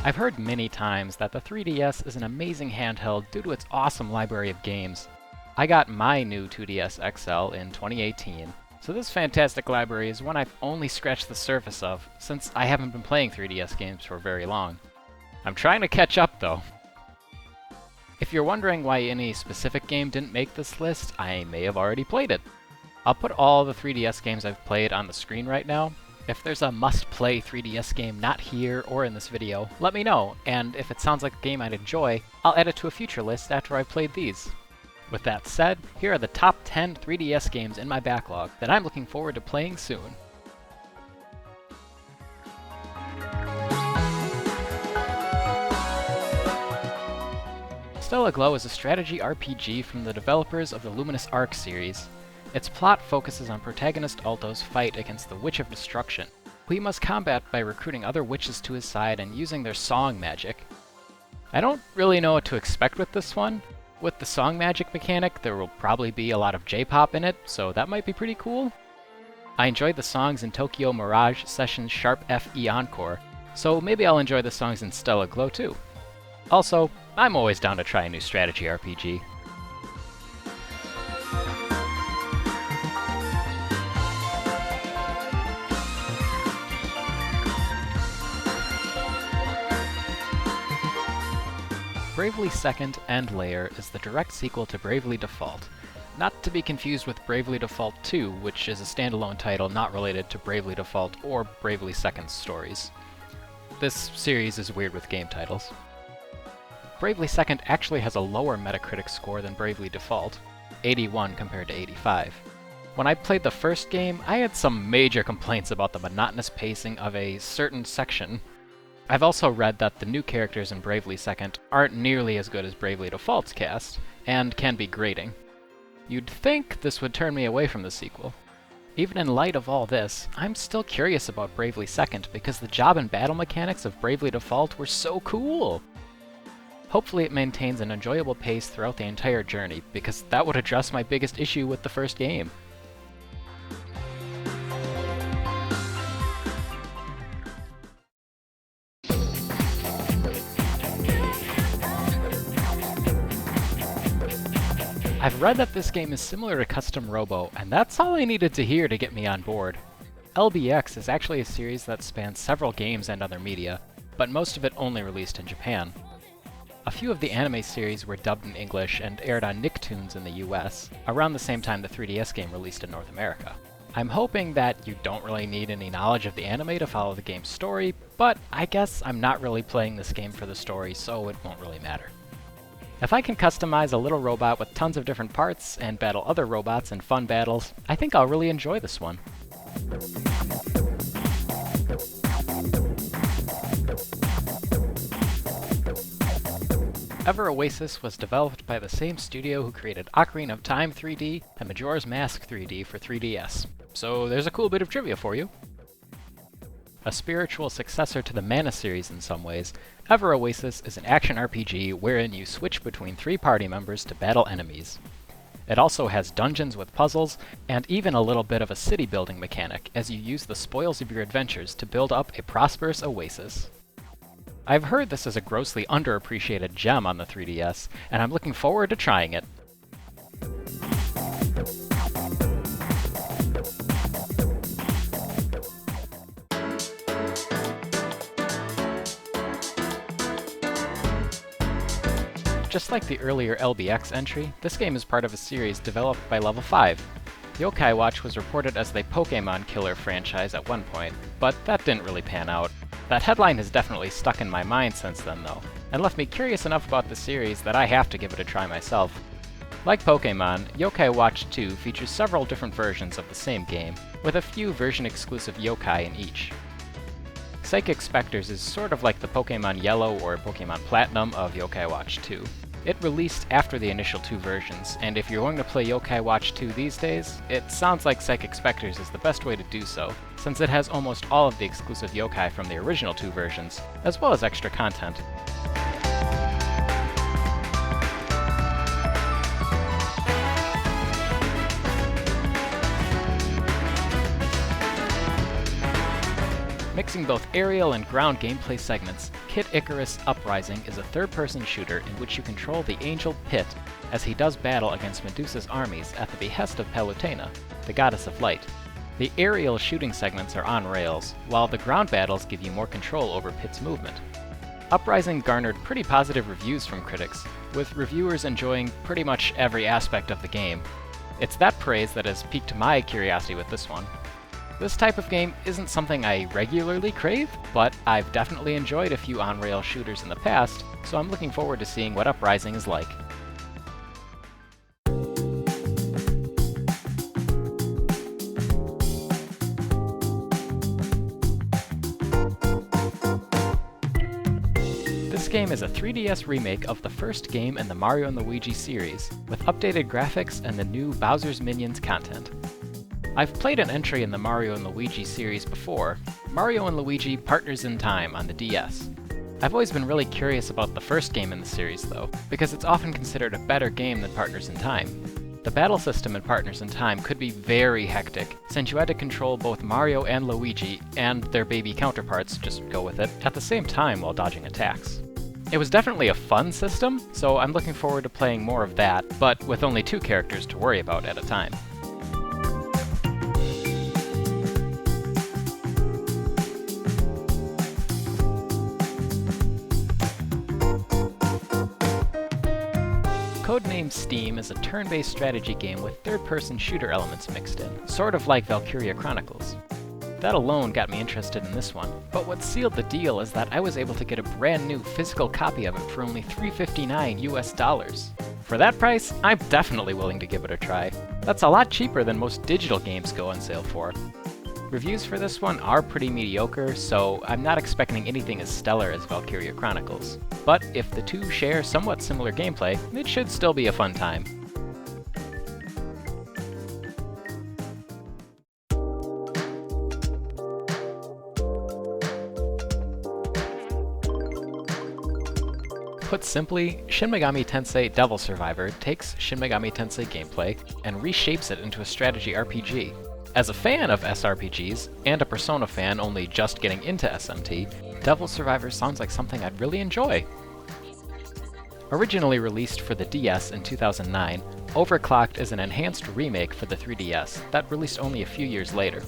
I've heard many times that the 3DS is an amazing handheld due to its awesome library of games. I got my new 2DS XL in 2018, so this fantastic library is one I've only scratched the surface of, since I haven't been playing 3DS games for very long. I'm trying to catch up though. If you're wondering why any specific game didn't make this list, I may have already played it. I'll put all the 3DS games I've played on the screen right now. If there's a must-play 3DS game not here or in this video, let me know, and if it sounds like a game I'd enjoy, I'll add it to a future list after I've played these. With that said, here are the top 10 3DS games in my backlog that I'm looking forward to playing soon. Stella Glow is a strategy RPG from the developers of the Luminous Arc series. Its plot focuses on protagonist Alto's fight against the Witch of Destruction, who he must combat by recruiting other witches to his side and using their song magic. I don't really know what to expect with this one. With the song magic mechanic, there will probably be a lot of J-pop in it, so that might be pretty cool. I enjoyed the songs in Tokyo Mirage Sessions Sharp FE Encore, so maybe I'll enjoy the songs in Stella Glow too. Also, I'm always down to try a new strategy RPG. Bravely Second End Layer is the direct sequel to Bravely Default, not to be confused with Bravely Default 2, which is a standalone title not related to Bravely Default or Bravely Second's stories. This series is weird with game titles. Bravely Second actually has a lower Metacritic score than Bravely Default, 81 compared to 85. When I played the first game, I had some major complaints about the monotonous pacing of a certain section. I've also read that the new characters in Bravely Second aren't nearly as good as Bravely Default's cast, and can be grating. You'd think this would turn me away from the sequel. Even in light of all this, I'm still curious about Bravely Second because the job and battle mechanics of Bravely Default were so cool! Hopefully it maintains an enjoyable pace throughout the entire journey, because that would address my biggest issue with the first game. I've read that this game is similar to Custom Robo, and that's all I needed to hear to get me on board. LBX is actually a series that spans several games and other media, but most of it only released in Japan. A few of the anime series were dubbed in English and aired on Nicktoons in the US, around the same time the 3DS game released in North America. I'm hoping that you don't really need any knowledge of the anime to follow the game's story, but I guess I'm not really playing this game for the story, so it won't really matter. If I can customize a little robot with tons of different parts and battle other robots in fun battles, I think I'll really enjoy this one. Ever Oasis was developed by the same studio who created Ocarina of Time 3D and Majora's Mask 3D for 3DS. So there's a cool bit of trivia for you. A spiritual successor to the Mana series in some ways, Ever Oasis is an action RPG wherein you switch between 3 party members to battle enemies. It also has dungeons with puzzles, and even a little bit of a city building mechanic as you use the spoils of your adventures to build up a prosperous oasis. I've heard this is a grossly underappreciated gem on the 3DS, and I'm looking forward to trying it. Just like the earlier LBX entry, this game is part of a series developed by Level 5. Yokai Watch was reported as the Pokémon killer franchise at one point, but that didn't really pan out. That headline has definitely stuck in my mind since then though, and left me curious enough about the series that I have to give it a try myself. Like Pokémon, Yokai Watch 2 features several different versions of the same game, with a few version-exclusive yokai in each. Psychic Spectres is sort of like the Pokémon Yellow or Pokémon Platinum of Yokai Watch 2. It released after the initial 2 versions, and if you're going to play Yokai Watch 2 these days, it sounds like Psychic Spectres is the best way to do so, since it has almost all of the exclusive yokai from the original 2 versions, as well as extra content. Mixing both aerial and ground gameplay segments, Kid Icarus Uprising is a third-person shooter in which you control the angel Pit as he does battle against Medusa's armies at the behest of Palutena, the goddess of light. The aerial shooting segments are on rails, while the ground battles give you more control over Pit's movement. Uprising garnered pretty positive reviews from critics, with reviewers enjoying pretty much every aspect of the game. It's that praise that has piqued my curiosity with this one. This type of game isn't something I regularly crave, but I've definitely enjoyed a few on-rail shooters in the past, so I'm looking forward to seeing what Uprising is like. This game is a 3DS remake of the first game in the Mario & Luigi series, with updated graphics and the new Bowser's Minions content. I've played an entry in the Mario & Luigi series before, Mario & Luigi Partners in Time on the DS. I've always been really curious about the first game in the series though, because it's often considered a better game than Partners in Time. The battle system in Partners in Time could be very hectic, since you had to control both Mario and Luigi, and their baby counterparts, just go with it, at the same time while dodging attacks. It was definitely a fun system, so I'm looking forward to playing more of that, but with only 2 characters to worry about at a time. Codename Steam is a turn-based strategy game with third-person shooter elements mixed in, sort of like Valkyria Chronicles. That alone got me interested in this one, but what sealed the deal is that I was able to get a brand new physical copy of it for only $3.59 US. For that price, I'm definitely willing to give it a try. That's a lot cheaper than most digital games go on sale for. Reviews for this one are pretty mediocre, so I'm not expecting anything as stellar as Valkyria Chronicles. But if the two share somewhat similar gameplay, it should still be a fun time. Put simply, Shin Megami Tensei Devil Survivor takes Shin Megami Tensei gameplay and reshapes it into a strategy RPG. As a fan of SRPGs, and a Persona fan only just getting into SMT, Devil Survivor sounds like something I'd really enjoy. Originally released for the DS in 2009, Overclocked is an enhanced remake for the 3DS that released only a few years later.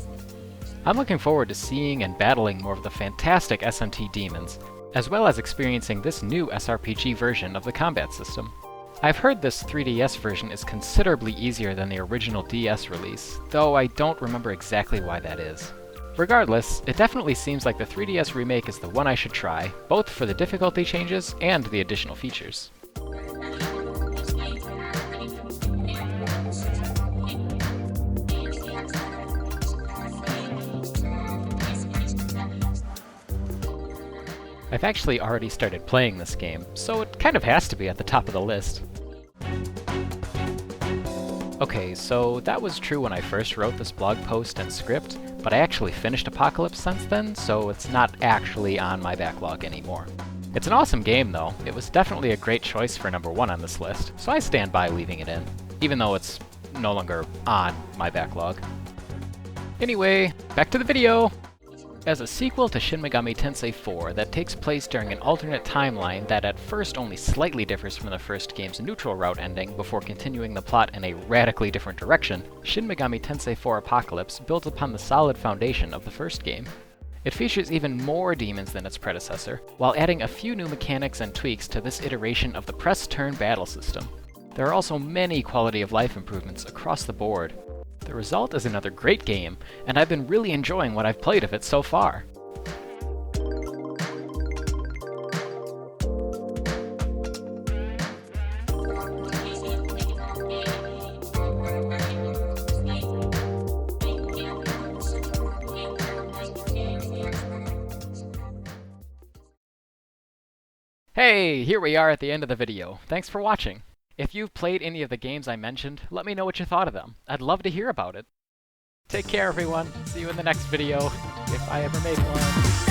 I'm looking forward to seeing and battling more of the fantastic SMT demons, as well as experiencing this new SRPG version of the combat system. I've heard this 3DS version is considerably easier than the original DS release, though I don't remember exactly why that is. Regardless, it definitely seems like the 3DS remake is the one I should try, both for the difficulty changes and the additional features. I've actually already started playing this game, so it kind of has to be at the top of the list. Okay, so that was true when I first wrote this blog post and script, but I actually finished Apocalypse since then, so it's not actually on my backlog anymore. It's an awesome game though. It was definitely a great choice for number 1 on this list, so I stand by leaving it in, even though it's no longer on my backlog. Anyway, back to the video! As a sequel to Shin Megami Tensei 4 that takes place during an alternate timeline that at first only slightly differs from the first game's neutral route ending before continuing the plot in a radically different direction, Shin Megami Tensei 4 Apocalypse builds upon the solid foundation of the first game. It features even more demons than its predecessor, while adding a few new mechanics and tweaks to this iteration of the press-turn battle system. There are also many quality of life improvements across the board. The result is another great game, and I've been really enjoying what I've played of it so far. Hey, here we are at the end of the video. Thanks for watching. If you've played any of the games I mentioned, let me know what you thought of them. I'd love to hear about it. Take care, everyone. See you in the next video, if I ever make one.